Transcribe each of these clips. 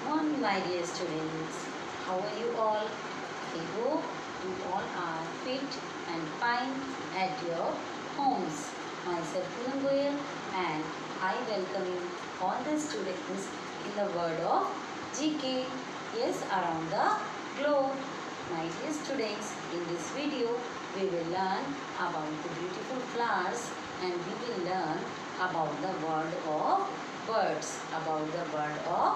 Morning, my dear students. How are you all? I hope you all are fit and fine at your homes. Myself Poonam Goyal and I welcome you all the students in the world of GK. Yes, around the globe. My dear students, in this video we will learn about the beautiful flowers and we will learn about the word of birds. About the word of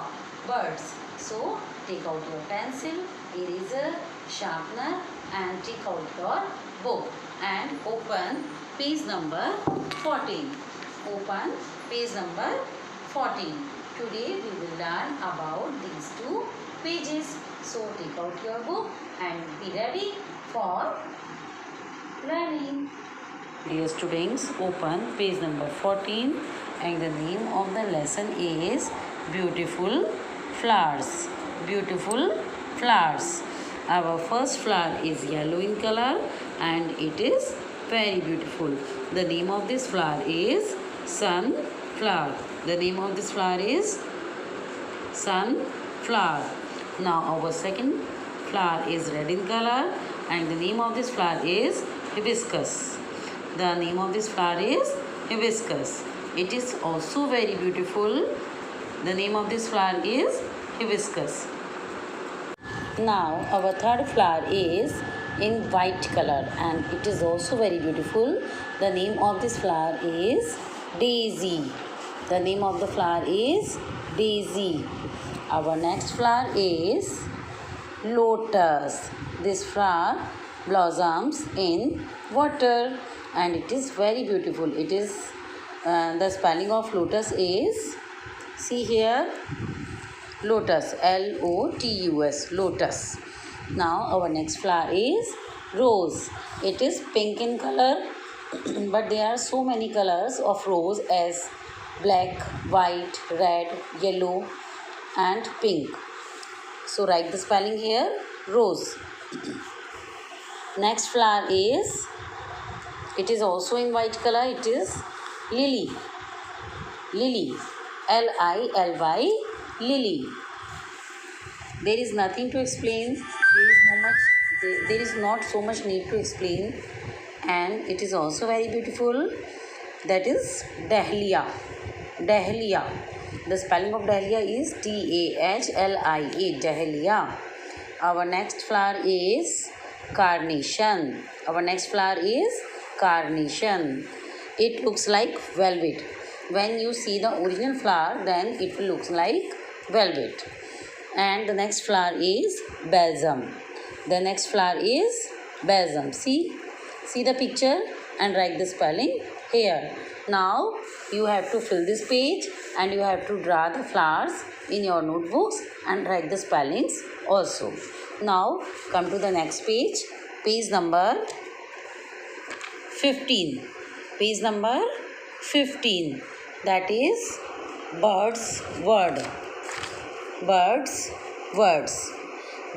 birds. So take out your pencil, eraser, sharpener and take out your book and open page number 14. Open page number 14. Today we will learn about these two pages. So take out your book and be ready for learning. Dear students, open page number 14 and the name of the lesson is Beautiful Flowers. Beautiful flowers. Our first flower is yellow in color and it is very beautiful. The name of this flower is sunflower. The name of this flower is sunflower. Now our second flower is red in color and the name of this flower is hibiscus. The name of this flower is hibiscus. It is also very beautiful. The name of this flower is hibiscus. Now our third flower is in white color and it is also very beautiful. The name of this flower is daisy. The name of the flower is daisy. Our next flower is lotus. This flower blossoms in water and it is very beautiful. It is the spelling of lotus is, see here, lotus, L-O-T-U-S, lotus. Now our next flower is rose. It is pink in color but there are so many colors of rose as black, white, red, yellow and pink. So write the spelling here, rose. Next flower is, it is also in white color, it is lily. Lily, L-I-L-Y, lily. There is nothing to explain. There is not so much need to explain, and it is also very beautiful. That is dahlia. Dahlia. The spelling of dahlia is D-A-H-L-I-A. Dahlia. Our next flower is carnation. Our next flower is carnation. It looks like velvet. When you see the original flower, then it will look like velvet. And the next flower is balsam. The next flower is balsam. See the picture and write the spelling here. Now you have to fill this page and you have to draw the flowers in your notebooks and write the spellings also. Now come to the next page, page number 15. Page number 15. That is bird's word. Bird's words.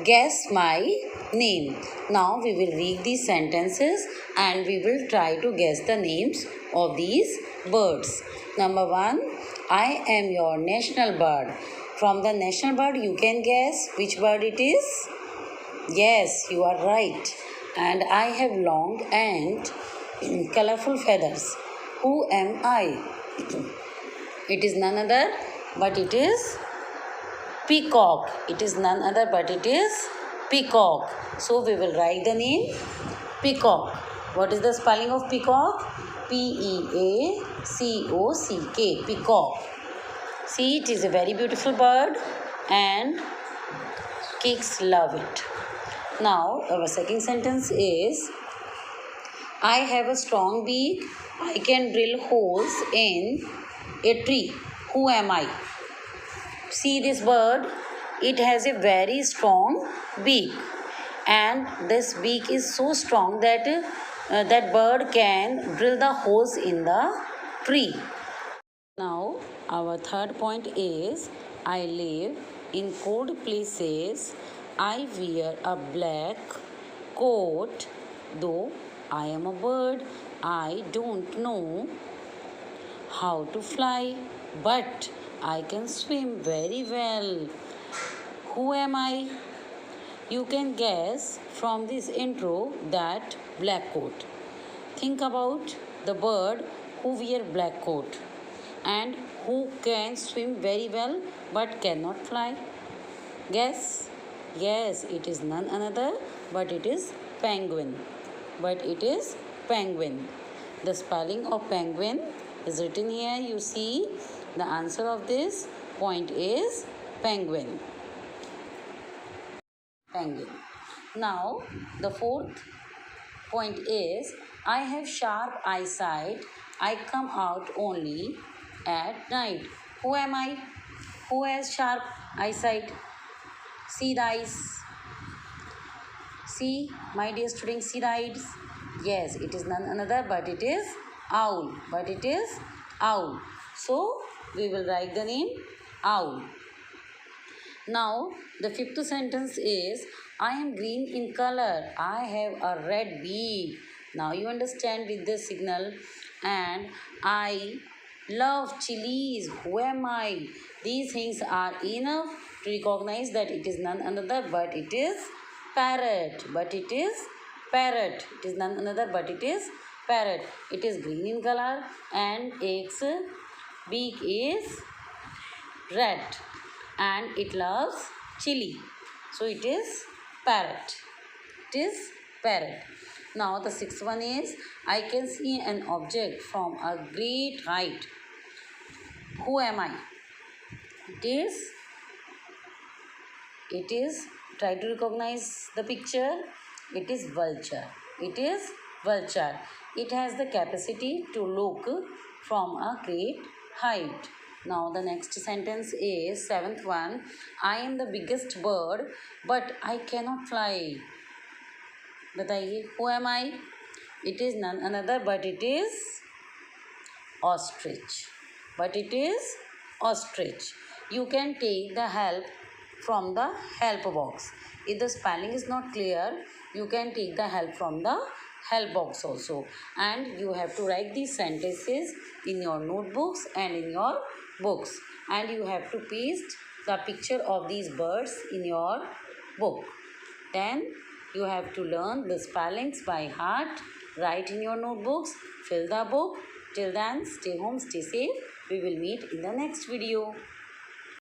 Guess my name. Now we will read these sentences and we will try to guess the names of these birds. Number 1. I am your national bird. From the national bird you can guess which bird it is. Yes, you are right. And I have long and colorful feathers. Who am I? It is none other but it is peacock. It is none other but it is peacock. So we will write the name peacock. What is the spelling of peacock? P-E-A-C-O-C-K. Peacock. See, it is a very beautiful bird and kids love it. Now our second sentence is, I have a strong beak. I can drill holes in a tree. Who am I? See this bird, it has a very strong beak and this beak is so strong that that bird can drill the holes in the tree. Now our third point is, I live in cold places. I wear a black coat. Though I am a bird, I don't know how to fly, but I can swim very well. Who am I? You can guess from this intro that black coat. Think about the bird who wear black coat and who can swim very well but cannot fly. Guess? Yes, it is none another but it is penguin. But it is penguin. The spelling of penguin is written here. You see the answer of this point is penguin. Penguin. Now the fourth point is I have sharp eyesight. I come out only at night. Who am I? Who has sharp eyesight? See the eyes. See, my dear students, see the eyes. Yes, it is none another but it is owl. But it is owl. So we will write the name owl. Now the fifth sentence is I am green in color. I have a red beak. Now you understand with this signal. And I love chilies. Who am I? These things are enough to recognize that it is none another but it is parrot. But it is parrot. It is none another but it is parrot. It is green in color and its beak is red and it loves chili. So it is parrot. It is parrot. Now the sixth one is I can see an object from a great height. Who am I? It is try to recognize the picture. It is vulture. It is vulture. It has the capacity to look from a great height. Now the next sentence is seventh one. I am the biggest bird but I cannot fly. बताइए who am I? It is none another but it is ostrich. But it is ostrich. You can take the help from the help box. If the spelling is not clear, you can take the help from the help box also. And you have to write these sentences in your notebooks and in your books. And you have to paste the picture of these birds in your book. Then you have to learn the spellings by heart. Write in your notebooks. Fill the book. Till then, stay home, stay safe. We will meet in the next video.